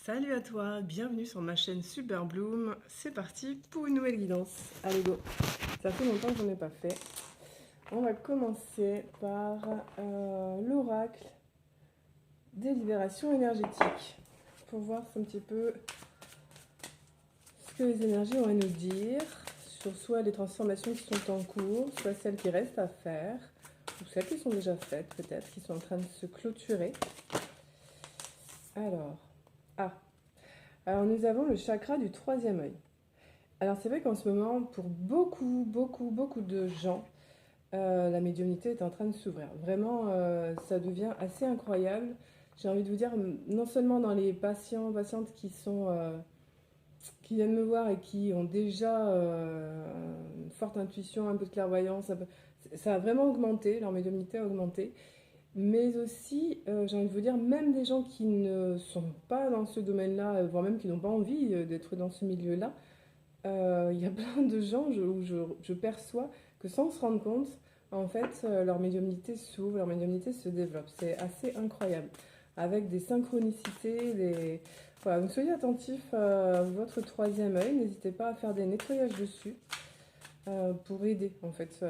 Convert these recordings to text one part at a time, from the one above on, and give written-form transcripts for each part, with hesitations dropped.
Salut à toi, bienvenue sur ma chaîne Super Bloom. C'est parti pour une nouvelle guidance. Allez go. Ça fait longtemps que je n'en ai pas fait. On va commencer par l'oracle des libérations énergétiques. Pour voir un petit peu ce que les énergies ont à nous dire sur soit les transformations qui sont en cours, soit celles qui restent à faire, ou celles qui sont déjà faites peut-être, qui sont en train de se clôturer. Alors nous avons le chakra du troisième œil. Alors c'est vrai qu'en ce moment, pour beaucoup de gens, la médiumnité est en train de s'ouvrir. Vraiment, ça devient assez incroyable. J'ai envie de vous dire, non seulement dans les patientes qui viennent me voir et qui ont déjà une forte intuition, un peu de clairvoyance, ça a vraiment augmenté, leur médiumnité a augmenté. Mais aussi, j'ai envie de vous dire, même des gens qui ne sont pas dans ce domaine-là, voire même qui n'ont pas envie d'être dans ce milieu-là, il y a plein de gens où je perçois que sans se rendre compte, en fait, leur médiumnité s'ouvre, leur médiumnité se développe. C'est assez incroyable. Avec des synchronicités, des... Voilà, donc soyez attentifs à votre troisième œil. N'hésitez pas à faire des nettoyages dessus pour aider, en fait,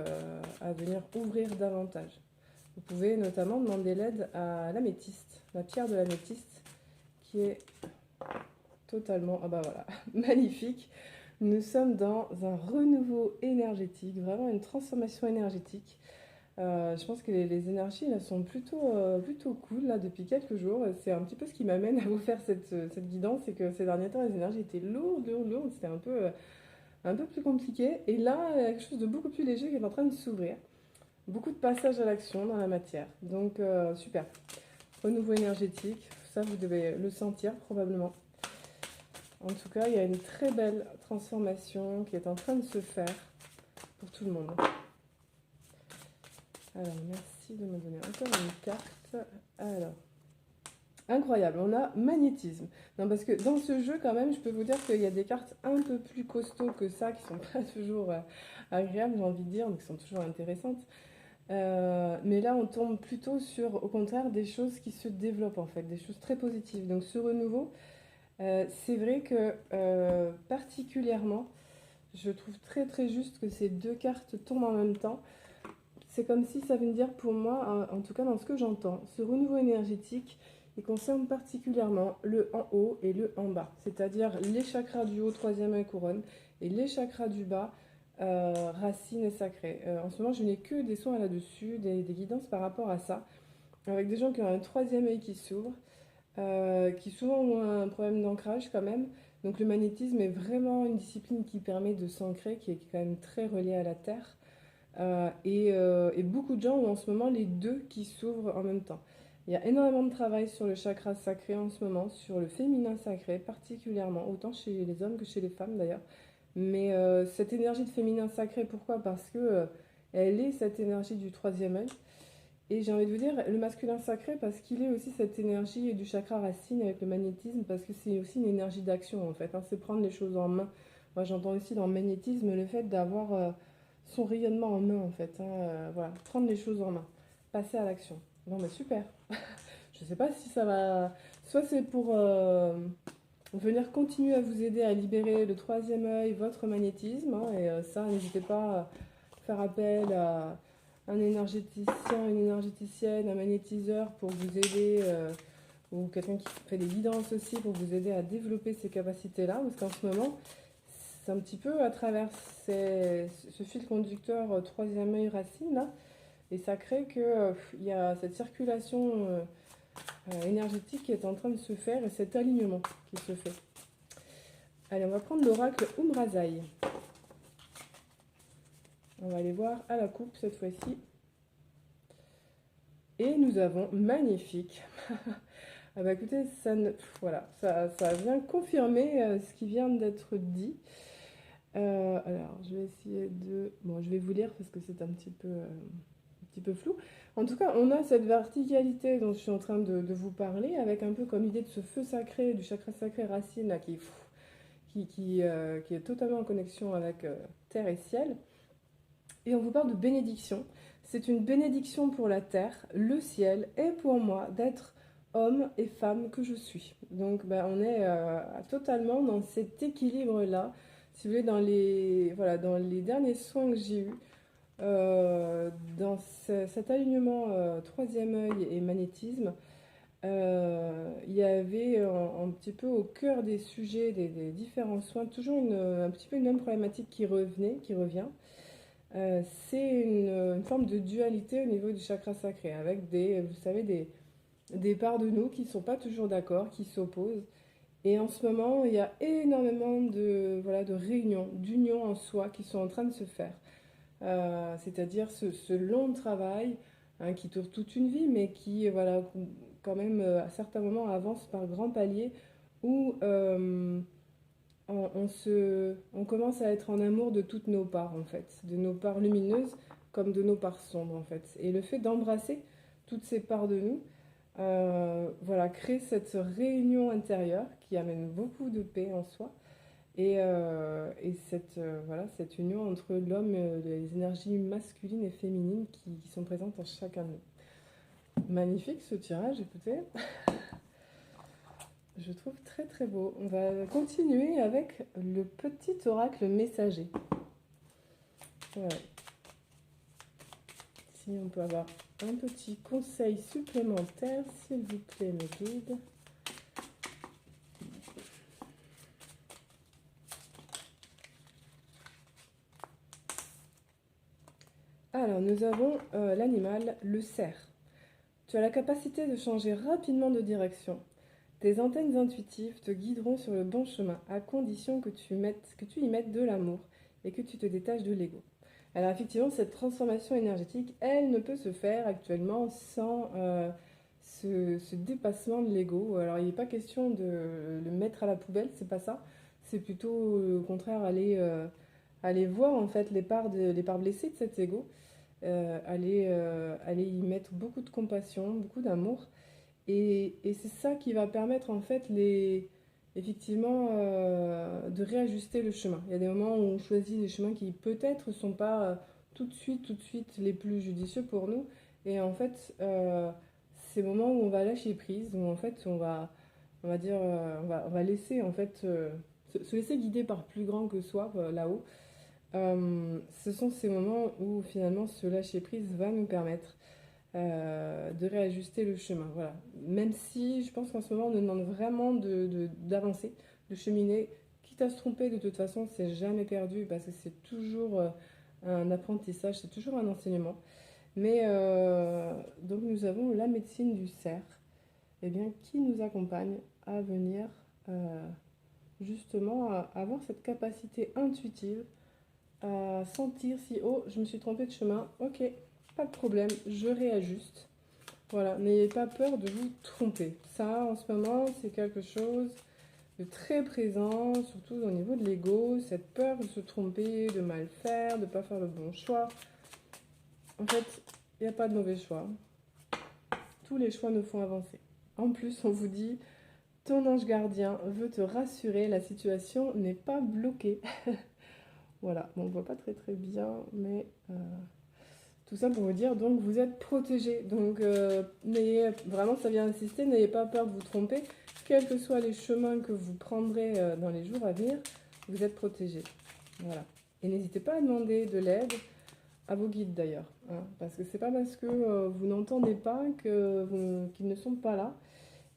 à venir ouvrir davantage. Vous pouvez notamment demander l'aide à l'améthyste, la pierre de l'améthyste, qui est totalement, ah bah voilà, magnifique. Nous sommes dans un renouveau énergétique, vraiment une transformation énergétique. Je pense que les énergies là, sont plutôt cool là, depuis quelques jours. C'est un petit peu ce qui m'amène à vous faire cette guidance, c'est que ces derniers temps, les énergies étaient lourdes. C'était un peu plus compliqué. Et là, il y a quelque chose de beaucoup plus léger qui est en train de s'ouvrir. Beaucoup de passages à l'action dans la matière. Donc, super. Renouveau énergétique, ça, vous devez le sentir probablement. En tout cas, il y a une très belle transformation qui est en train de se faire pour tout le monde. Alors, merci de me donner encore une carte. Alors, incroyable, on a magnétisme. Non, parce que dans ce jeu, quand même, je peux vous dire qu'il y a des cartes un peu plus costauds que ça, qui sont pas toujours agréables, j'ai envie de dire, mais qui sont toujours intéressantes. Mais là, on tombe plutôt sur, au contraire, des choses qui se développent, en fait, des choses très positives. Donc, ce renouveau, c'est vrai que particulièrement, je trouve très juste que ces deux cartes tombent en même temps. C'est comme si ça veut dire pour moi, en tout cas dans ce que j'entends, ce renouveau énergétique, il concerne particulièrement le en haut et le en bas, c'est-à-dire les chakras du haut, troisième œil couronne, et les chakras du bas, racines et sacrées. En ce moment, je n'ai que des soins là-dessus, des guidances par rapport à ça, avec des gens qui ont un troisième œil qui s'ouvre, qui souvent ont un problème d'ancrage quand même. Donc le magnétisme est vraiment une discipline qui permet de s'ancrer, qui est quand même très reliée à la Terre. Et beaucoup de gens ont en ce moment les deux qui s'ouvrent en même temps. Il y a énormément de travail sur le chakra sacré en ce moment, sur le féminin sacré particulièrement, autant chez les hommes que chez les femmes d'ailleurs. Mais cette énergie de féminin sacré, pourquoi? Parce que elle est cette énergie du troisième œil. Et j'ai envie de vous dire, le masculin sacré, parce qu'il est aussi cette énergie du chakra racine avec le magnétisme, parce que c'est aussi une énergie d'action en fait, hein, c'est prendre les choses en main. Moi j'entends aussi dans le magnétisme le fait d'avoir son rayonnement en main en fait, hein, voilà, prendre les choses en main, passer à l'action. Bon mais super, je sais pas si ça va, soit c'est pour venir continuer à vous aider à libérer le troisième œil, votre magnétisme, hein, et ça n'hésitez pas à faire appel à un énergéticien, une énergéticienne, un magnétiseur pour vous aider, ou quelqu'un qui fait des guidances aussi pour vous aider à développer ces capacités-là, parce qu'en ce moment, c'est un petit peu à travers ce fil conducteur troisième œil racine, là, et ça crée que il y a cette circulation énergétique qui est en train de se faire et cet alignement qui se fait. Allez, on va prendre l'oracle Umrazai. On va aller voir à la coupe cette fois-ci. Et nous avons magnifique. Ah bah écoutez, voilà, ça vient confirmer ce qui vient d'être dit. Alors, je vais essayer de... Bon, je vais vous lire parce que c'est un petit peu flou. En tout cas, on a cette verticalité dont je suis en train de vous parler, avec un peu comme idée de ce feu sacré, du chakra sacré racine, là, qui est totalement en connexion avec terre et ciel. Et on vous parle de bénédiction. C'est une bénédiction pour la terre, le ciel, et pour moi d'être homme et femme que je suis. Donc bah, on est totalement dans cet équilibre-là. Si vous voulez, voilà, dans les derniers soins que j'ai eus, euh, dans cet alignement troisième œil et magnétisme, il y avait un petit peu au cœur des sujets, des différents soins, toujours un petit peu une même problématique qui revient. C'est une forme de dualité au niveau du chakra sacré, avec vous savez, des parts de nous qui ne sont pas toujours d'accord, qui s'opposent. Et en ce moment, il y a énormément voilà, de réunions, d'unions en soi qui sont en train de se faire. C'est-à-dire ce long travail hein, qui dure toute une vie, mais qui, voilà, quand même, à certains moments, avance par grands paliers où on commence à être en amour de toutes nos parts, en fait, de nos parts lumineuses comme de nos parts sombres, en fait. Et le fait d'embrasser toutes ces parts de nous, voilà, crée cette réunion intérieure qui amène beaucoup de paix en soi et voilà, cette union entre l'homme, les énergies masculines et féminines qui sont présentes en chacun de nous. Magnifique ce tirage, écoutez. Je trouve très très beau. On va continuer avec le petit oracle messager. Ouais. Si on peut avoir un petit conseil supplémentaire, s'il vous plaît, mes guides. Alors, nous avons l'animal, le cerf. Tu as la capacité de changer rapidement de direction. Tes antennes intuitives te guideront sur le bon chemin, à condition que tu y mettes de l'amour et que tu te détaches de l'ego. Alors effectivement, cette transformation énergétique, elle ne peut se faire actuellement sans ce dépassement de l'ego. Alors il n'est pas question de le mettre à la poubelle, c'est pas ça. C'est plutôt au contraire aller voir en fait les parts blessées de cet ego, aller y mettre beaucoup de compassion, beaucoup d'amour. Et c'est ça qui va permettre en fait effectivement de réajuster le chemin. Il y a des moments où on choisit des chemins qui peut-être ne sont pas tout de suite les plus judicieux pour nous. Et en fait, ces moments où on va lâcher prise, où en fait on va dire, on va laisser en fait se laisser guider par plus grand que soi là-haut. Ce sont ces moments où finalement ce lâcher prise va nous permettre de réajuster le chemin. Voilà. Même si je pense qu'en ce moment, on nous demande vraiment d'avancer, de cheminer. Quitte à se tromper, de toute façon, c'est jamais perdu parce que c'est toujours un apprentissage, c'est toujours un enseignement. Mais donc nous avons la médecine du cerf, eh bien, qui nous accompagne à venir justement à avoir cette capacité intuitive à sentir si, oh, je me suis trompée de chemin, ok, pas de problème, je réajuste. Voilà, n'ayez pas peur de vous tromper. Ça, en ce moment, c'est quelque chose de très présent, surtout au niveau de l'ego, cette peur de se tromper, de mal faire, de ne pas faire le bon choix. En fait, il n'y a pas de mauvais choix. Tous les choix nous font avancer. En plus, on vous dit, ton ange gardien veut te rassurer, la situation n'est pas bloquée. Voilà, bon, on ne voit pas très très bien, mais tout ça pour vous dire, donc vous êtes protégé. Donc vraiment, ça vient insister, n'ayez pas peur de vous tromper. Quels que soient les chemins que vous prendrez dans les jours à venir, vous êtes protégé. Voilà. Et n'hésitez pas à demander de l'aide à vos guides d'ailleurs. Hein, parce que c'est pas parce que vous n'entendez pas qu'ils ne sont pas là.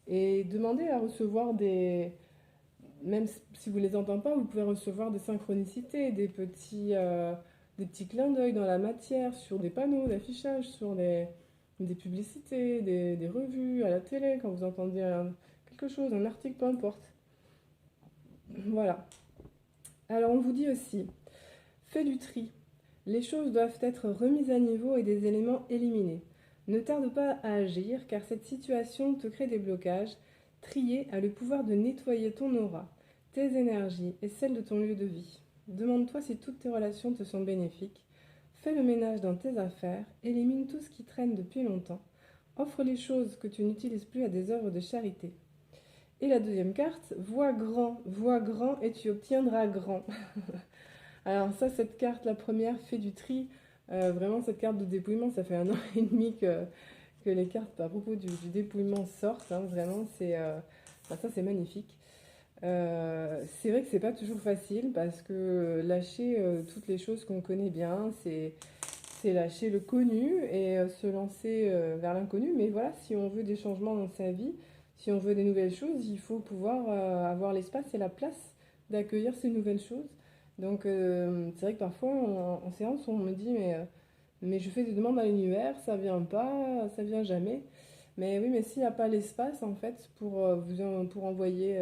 Et demandez à recevoir même si vous ne les entendez pas, vous pouvez recevoir des synchronicités, des petits clins d'œil dans la matière, sur des panneaux d'affichage, sur des publicités, des revues, à la télé, quand vous entendez quelque chose, un article, peu importe. Voilà. Alors on vous dit aussi, fais du tri. Les choses doivent être remises à niveau et des éléments éliminés. Ne tarde pas à agir car cette situation te crée des blocages. Trier a le pouvoir de nettoyer ton aura, tes énergies et celles de ton lieu de vie. Demande-toi si toutes tes relations te sont bénéfiques. Fais le ménage dans tes affaires, élimine tout ce qui traîne depuis longtemps. Offre les choses que tu n'utilises plus à des œuvres de charité. Et la deuxième carte, vois grand et tu obtiendras grand. Alors ça, cette carte, la première, fait du tri. Vraiment, cette carte de dépouillement, ça fait 1 an et demi que les cartes à propos du dépouillement sortent, hein, vraiment, ça c'est magnifique. C'est vrai que c'est pas toujours facile parce que lâcher toutes les choses qu'on connaît bien, c'est lâcher le connu et se lancer vers l'inconnu. Mais voilà, si on veut des changements dans sa vie, si on veut des nouvelles choses, il faut pouvoir avoir l'espace et la place d'accueillir ces nouvelles choses. Donc c'est vrai que parfois en séance, on me dit mais je fais des demandes à l'univers, ça vient pas, ça vient jamais. Mais oui, mais s'il n'y a pas l'espace en fait pour envoyer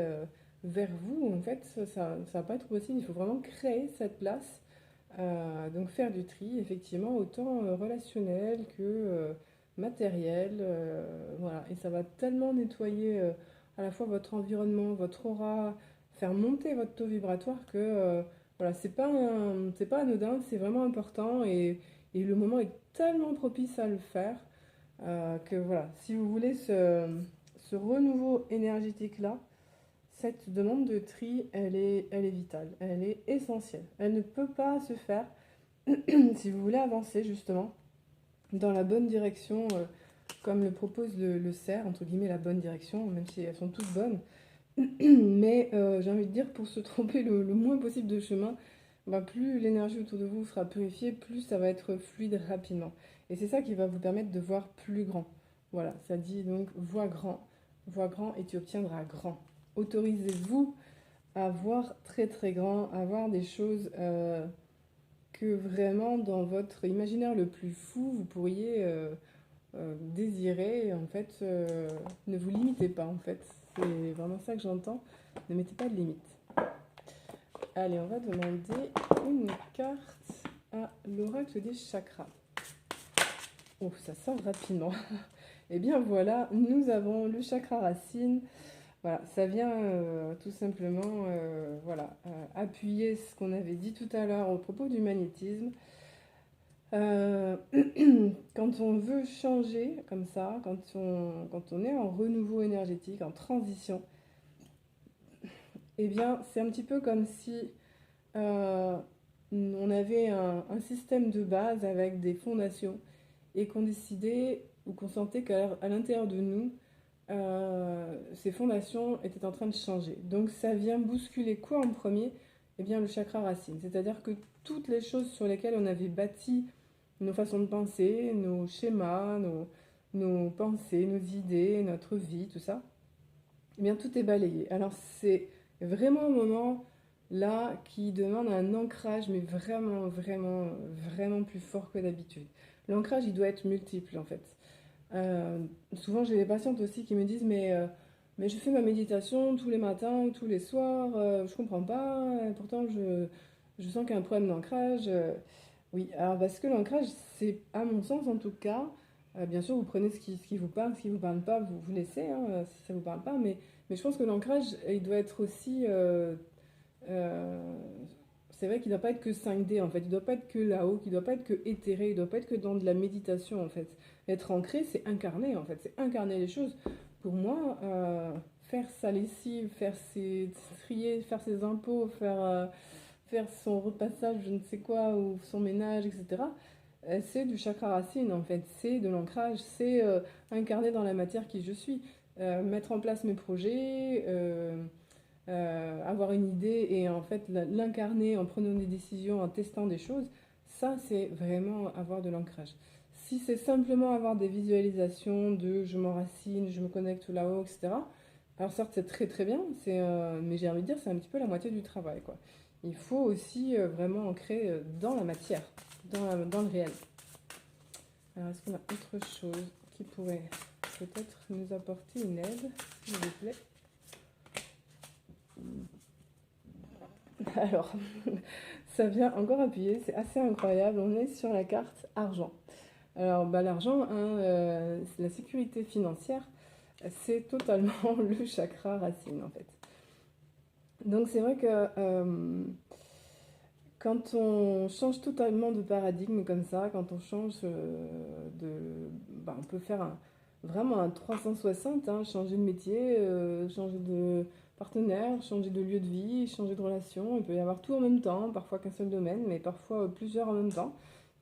vers vous, en fait, ça va pas être possible. Il faut vraiment créer cette place. Donc faire du tri, effectivement, autant relationnel que matériel. Voilà. Et ça va tellement nettoyer à la fois votre environnement, votre aura, faire monter votre taux vibratoire que voilà, c'est pas anodin, c'est vraiment important et le moment est tellement propice à le faire que voilà, si vous voulez ce renouveau énergétique-là, cette demande de tri, elle est vitale, elle est essentielle. Elle ne peut pas se faire si vous voulez avancer justement dans la bonne direction, comme le propose le cerf, entre guillemets la bonne direction, même si elles sont toutes bonnes. Mais j'ai envie de dire, pour se tromper le moins possible de chemin, bah, plus l'énergie autour de vous sera purifiée, plus ça va être fluide rapidement. Et c'est ça qui va vous permettre de voir plus grand. Voilà, ça dit donc vois grand et tu obtiendras grand. Autorisez-vous à voir très très grand, à voir des choses que vraiment dans votre imaginaire le plus fou, vous pourriez désirer. Et en fait, ne vous limitez pas en fait. C'est vraiment ça que j'entends. Ne mettez pas de limites. Allez, on va demander une carte à l'oracle des chakras. Oh, ça sort rapidement. Et bien voilà, nous avons le chakra racine. Voilà, ça vient tout simplement voilà, appuyer ce qu'on avait dit tout à l'heure au propos du magnétisme. Euh, quand on veut changer comme ça, quand on est en renouveau énergétique, en transition, eh bien c'est un petit peu comme si euh, on avait un système de base avec des fondations et qu'on décidait ou qu'on sentait qu'à l'intérieur de nous, ces fondations étaient en train de changer. Donc ça vient bousculer quoi en premier? Eh bien le chakra racine. C'est-à-dire que toutes les choses sur lesquelles on avait bâti nos façons de penser, nos schémas, nos pensées, nos idées, notre vie, tout ça, eh bien tout est balayé. Alors c'est vraiment un moment là qui demande un ancrage, mais vraiment, vraiment, vraiment plus fort que d'habitude. L'ancrage, il doit être multiple en fait. Euh, Souvent, j'ai des patientes aussi qui me disent mais je fais ma méditation tous les matins ou tous les soirs, je comprends pas, pourtant je sens qu'il y a un problème d'ancrage. Oui, alors parce que l'ancrage, c'est à mon sens en tout cas, bien sûr, vous prenez ce qui vous parle, ce qui vous parle pas, vous laissez hein, si ça vous parle pas, mais je pense que l'ancrage, il doit être aussi. Euh, c'est vrai qu'il ne doit pas être que 5D en fait, il ne doit pas être que là-haut, il ne doit pas être que éthéré, il ne doit pas être que dans de la méditation en fait. Être ancré, c'est incarner en fait, c'est incarner les choses. Pour moi, faire sa lessive, faire ses trier, faire ses impôts, faire son repassage, je ne sais quoi, ou son ménage, etc. C'est du chakra racine en fait, c'est de l'ancrage, c'est incarner dans la matière qui je suis. Mettre en place mes projets, avoir une idée et en fait l'incarner en prenant des décisions, en testant des choses, ça c'est vraiment avoir de l'ancrage. Si c'est simplement avoir des visualisations de je m'enracine, je me connecte là-haut, etc. Alors certes c'est très très bien, mais j'ai envie de dire c'est un petit peu la moitié du travail quoi. Il faut aussi vraiment ancrer dans la matière, dans le réel. Alors est-ce qu'on a autre chose qui pourrait peut-être nous apporter une aide, s'il vous plaît? Alors, ça vient encore appuyer, c'est assez incroyable. On est sur la carte argent. Alors, bah, l'argent, hein, la sécurité financière, c'est totalement le chakra racine en fait. Donc, c'est vrai que quand on change totalement de paradigme comme ça, quand on change on peut faire vraiment un 360, hein, changer de métier, changer de partenaire, changer de lieu de vie, changer de relation. Il peut y avoir tout en même temps, parfois qu'un seul domaine, mais parfois plusieurs en même temps.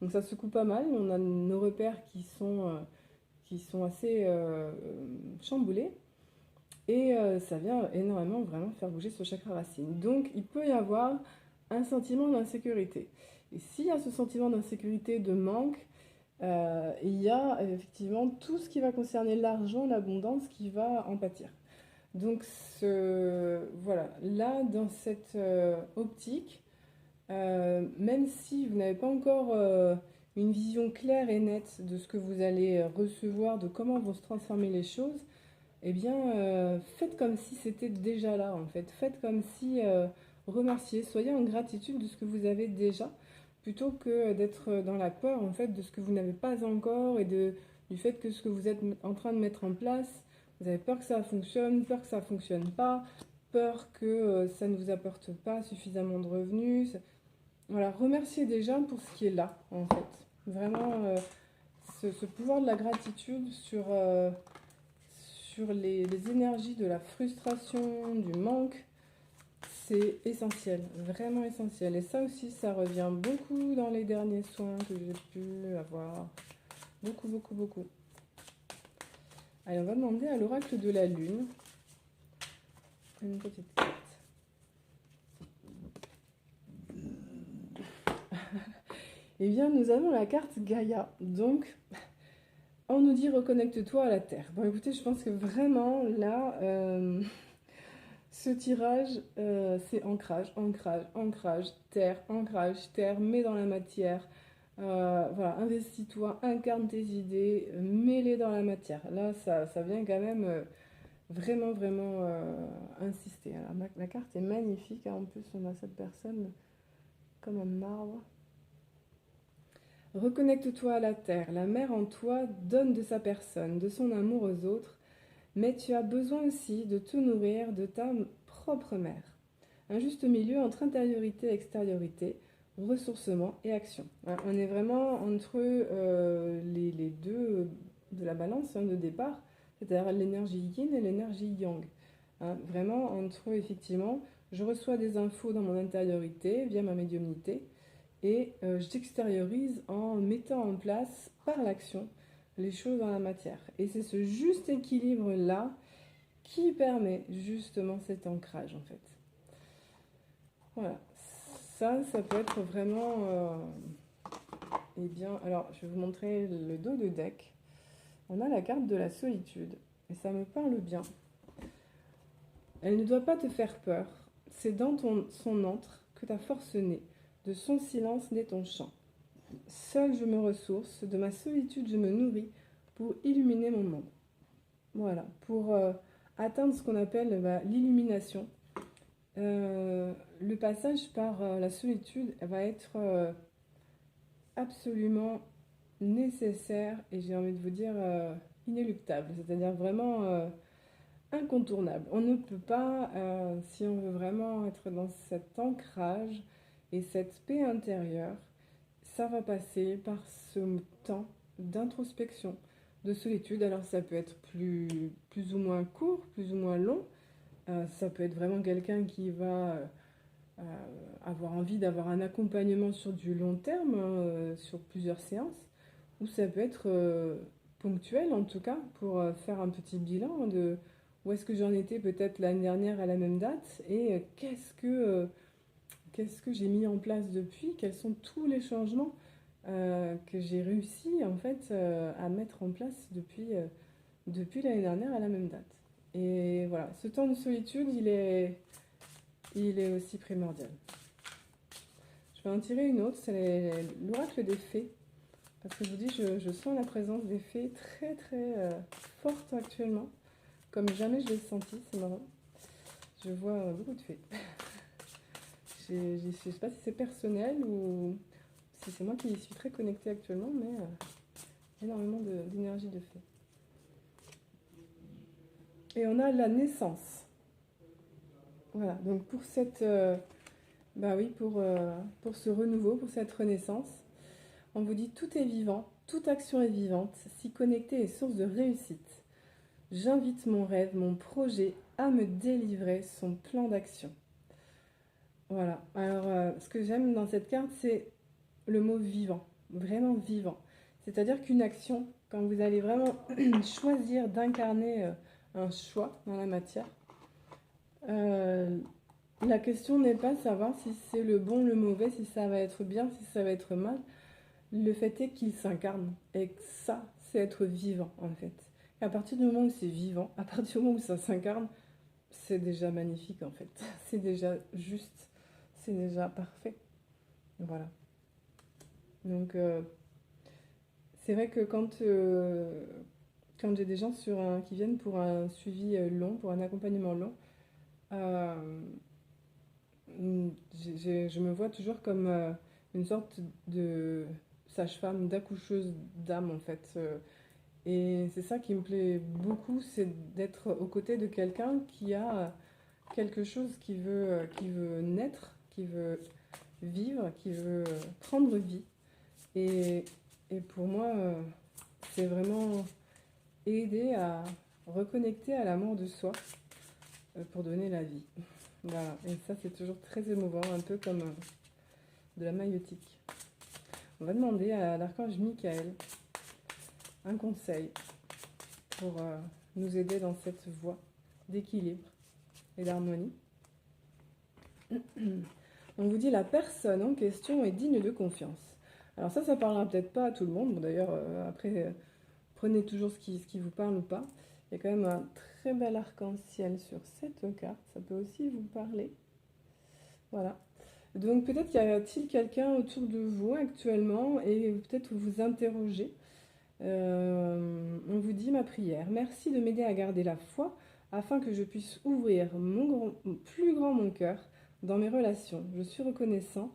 Donc ça secoue pas mal. On a nos repères qui sont assez chamboulés. Et ça vient énormément vraiment faire bouger ce chakra racine. Donc il peut y avoir un sentiment d'insécurité. Et s'il y a ce sentiment d'insécurité, de manque, il y a effectivement tout ce qui va concerner l'argent, l'abondance qui va en pâtir. Donc voilà, là dans cette optique, même si vous n'avez pas encore une vision claire et nette de ce que vous allez recevoir, de comment vont se transformer les choses, eh bien, faites comme si c'était déjà là, en fait. Faites comme si, remerciez, soyez en gratitude de ce que vous avez déjà, plutôt que d'être dans la peur, en fait, de ce que vous n'avez pas encore et du fait que ce que vous êtes en train de mettre en place, vous avez peur que ça fonctionne, peur que ça ne fonctionne pas, peur que ça ne vous apporte pas suffisamment de revenus. Voilà, remerciez déjà pour ce qui est là, en fait. Vraiment, ce pouvoir de la gratitude sur les énergies de la frustration, du manque, c'est essentiel, vraiment essentiel. Et ça aussi, ça revient beaucoup dans les derniers soins que j'ai pu avoir. Beaucoup, beaucoup, beaucoup. Allez, on va demander à l'oracle de la Lune une petite carte. Eh bien, nous avons la carte Gaïa. Donc, on nous dit reconnecte-toi à la Terre. Bon, écoutez, je pense que vraiment, là, ce tirage, c'est ancrage, ancrage, ancrage, terre, mets dans la matière. Voilà, investis-toi, incarne tes idées, mets-les dans la matière. Là, ça vient quand même vraiment, vraiment insister. Alors, la carte est magnifique, hein. En plus, on a cette personne comme un marbre. Reconnecte-toi à la terre. La mère en toi donne de sa personne, de son amour aux autres, mais tu as besoin aussi de te nourrir de ta propre mère. Un juste milieu entre intériorité et extériorité, ressourcement et action. On est vraiment entre les deux de la balance, hein, de départ, c'est-à-dire l'énergie yin et l'énergie yang. Hein, vraiment entre, effectivement, je reçois des infos dans mon intériorité via ma médiumnité et j'extériorise en mettant en place par l'action les choses dans la matière. Et c'est ce juste équilibre-là qui permet justement cet ancrage en fait. Voilà, ça peut être vraiment... eh bien, alors je vais vous montrer le dos de deck. On a la carte de la solitude et ça me parle bien. Elle ne doit pas te faire peur, c'est dans son antre que ta force naît, de son silence naît ton chant. Seul je me ressource, de ma solitude je me nourris pour illuminer mon monde. Voilà, pour atteindre ce qu'on appelle l'illumination. Le passage par la solitude va être absolument nécessaire et j'ai envie de vous dire inéluctable, c'est-à-dire vraiment incontournable. On ne peut pas, si on veut vraiment être dans cet ancrage et cette paix intérieure, ça va passer par ce temps d'introspection, de solitude. Alors ça peut être plus ou moins court, plus ou moins long. Ça peut être vraiment quelqu'un qui va avoir envie d'avoir un accompagnement sur du long terme, hein, sur plusieurs séances. Ou ça peut être ponctuel en tout cas, pour faire un petit bilan de où est-ce que j'en étais peut-être l'année dernière à la même date et qu'est-ce que j'ai mis en place depuis, quels sont tous les changements que j'ai réussi en fait à mettre en place depuis l'année dernière à la même date. Et voilà, ce temps de solitude, il est aussi primordial. Je vais en tirer une autre, c'est l'oracle des fées. Parce que je vous dis, je sens la présence des fées très très forte actuellement. Comme jamais je l'ai senti, c'est marrant. Je vois beaucoup de fées. Je ne sais pas si c'est personnel ou si c'est moi qui suis très connectée actuellement, mais énormément d'énergie de fées. Et on a la naissance. Voilà, donc pour cette... pour ce renouveau, pour cette renaissance, on vous dit tout est vivant, toute action est vivante, s'y connecter est source de réussite. J'invite mon rêve, mon projet à me délivrer son plan d'action. Voilà, alors ce que j'aime dans cette carte, c'est le mot vivant, vraiment vivant. C'est-à-dire qu'une action quand vous allez vraiment choisir d'incarner un choix dans la matière, la question n'est pas de savoir si c'est le bon, le mauvais, si ça va être bien, si ça va être mal. Le fait est qu'il s'incarne et que ça, c'est être vivant en fait. Et à partir du moment où c'est vivant, à partir du moment où ça s'incarne, c'est déjà magnifique en fait. C'est déjà juste, c'est déjà parfait. Voilà. Donc c'est vrai que quand j'ai des gens qui viennent pour un suivi long, pour un accompagnement long, euh, je me vois toujours comme une sorte de sage-femme, d'accoucheuse d'âme en fait. Et c'est ça qui me plaît beaucoup, c'est d'être aux côtés de quelqu'un qui a quelque chose qui veut naître, qui veut vivre, qui veut prendre vie. Et, et pour moi, c'est vraiment aider à reconnecter à l'amour de soi pour donner la vie. Voilà. Et ça, c'est toujours très émouvant, un peu comme de la maïeutique. On va demander à l'archange Michael un conseil pour nous aider dans cette voie d'équilibre et d'harmonie. On vous dit la personne en question est digne de confiance. Alors ça parlera peut-être pas à tout le monde. Bon, d'ailleurs, après, prenez toujours ce qui vous parle ou pas. Il y a quand même un très bel arc-en-ciel sur cette carte. Ça peut aussi vous parler. Voilà. Donc peut-être y a-t-il quelqu'un autour de vous actuellement et peut-être vous vous interrogez. On vous dit ma prière. Merci de m'aider à garder la foi afin que je puisse ouvrir plus grand mon cœur dans mes relations. Je suis reconnaissant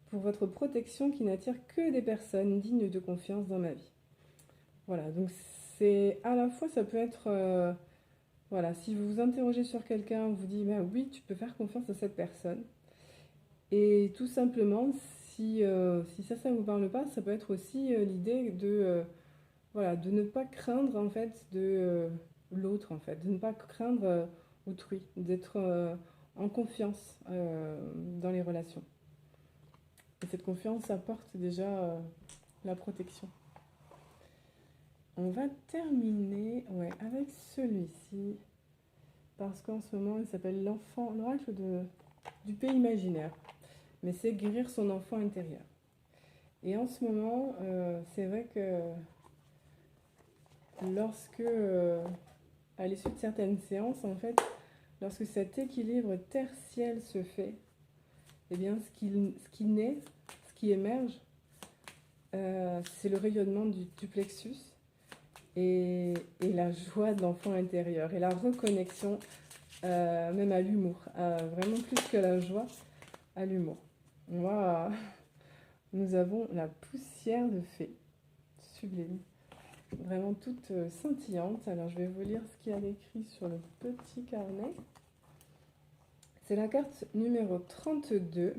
pour votre protection qui n'attire que des personnes dignes de confiance dans ma vie. Voilà, donc c'est à la fois, ça peut être, voilà, si vous vous interrogez sur quelqu'un, on vous dit, ben oui, tu peux faire confiance à cette personne. Et tout simplement, si ça ne vous parle pas, ça peut être aussi l'idée voilà, de ne pas craindre en fait l'autre en fait, de ne pas craindre autrui, d'être en confiance dans les relations. Et cette confiance apporte déjà la protection. On va terminer avec celui-ci, parce qu'en ce moment il s'appelle l'oracle du pays imaginaire, mais c'est guérir son enfant intérieur. Et en ce moment, c'est vrai que lorsque, à l'issue de certaines séances, en fait, lorsque cet équilibre terre-ciel se fait, eh bien, ce qui naît, ce qui émerge, c'est le rayonnement du plexus et la joie de l'enfant intérieur et la reconnexion même à l'humour, vraiment plus que la joie, à l'humour. Moi, nous avons la poussière de fée, sublime. Vraiment toute scintillante. Alors je vais vous lire ce qu'il y a d'écrit sur le petit carnet. C'est la carte numéro 32.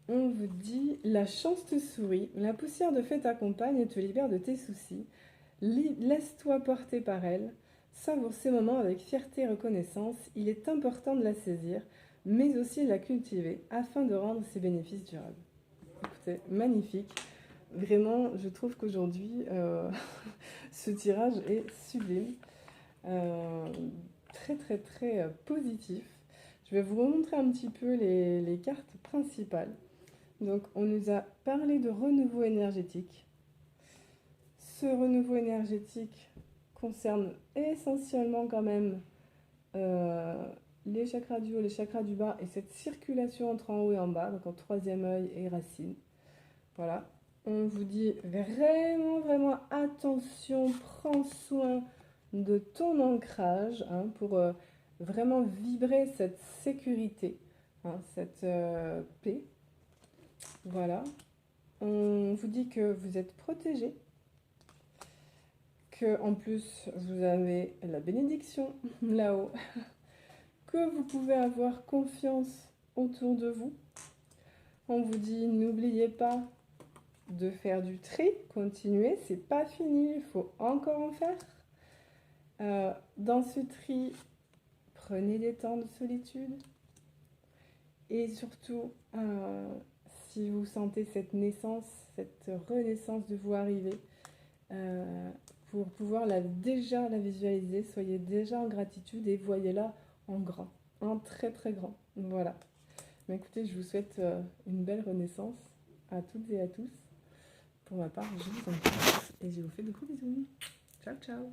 On vous dit, la chance te sourit, la poussière de fée t'accompagne et te libère de tes soucis. Laisse-toi porter par elle, savoure ces moments avec fierté et reconnaissance. Il est important de la saisir, mais aussi de la cultiver afin de rendre ses bénéfices durables. Écoutez, magnifique. Vraiment, je trouve qu'aujourd'hui, ce tirage est sublime, très très très positif. Je vais vous remontrer un petit peu les cartes principales. Donc, on nous a parlé de renouveau énergétique. Ce renouveau énergétique concerne essentiellement quand même les chakras du haut, les chakras du bas et cette circulation entre en haut et en bas, donc en troisième œil et racine. Voilà. On vous dit vraiment, vraiment attention, prends soin de ton ancrage pour vraiment vibrer cette sécurité, cette paix. Voilà. On vous dit que vous êtes protégé, que en plus vous avez la bénédiction là-haut, que vous pouvez avoir confiance autour de vous. On vous dit n'oubliez pas de faire du tri, continuez, c'est pas fini, il faut encore en faire. Dans ce tri, prenez des temps de solitude et surtout, si vous sentez cette naissance, cette renaissance de vous arriver, euh, pour pouvoir déjà la visualiser. Soyez déjà en gratitude et voyez-la en grand, en très très grand. Voilà. Mais écoutez, je vous souhaite une belle renaissance à toutes et à tous. Pour ma part, je vous embrasse et je vous fais de gros bisous. Ciao, ciao!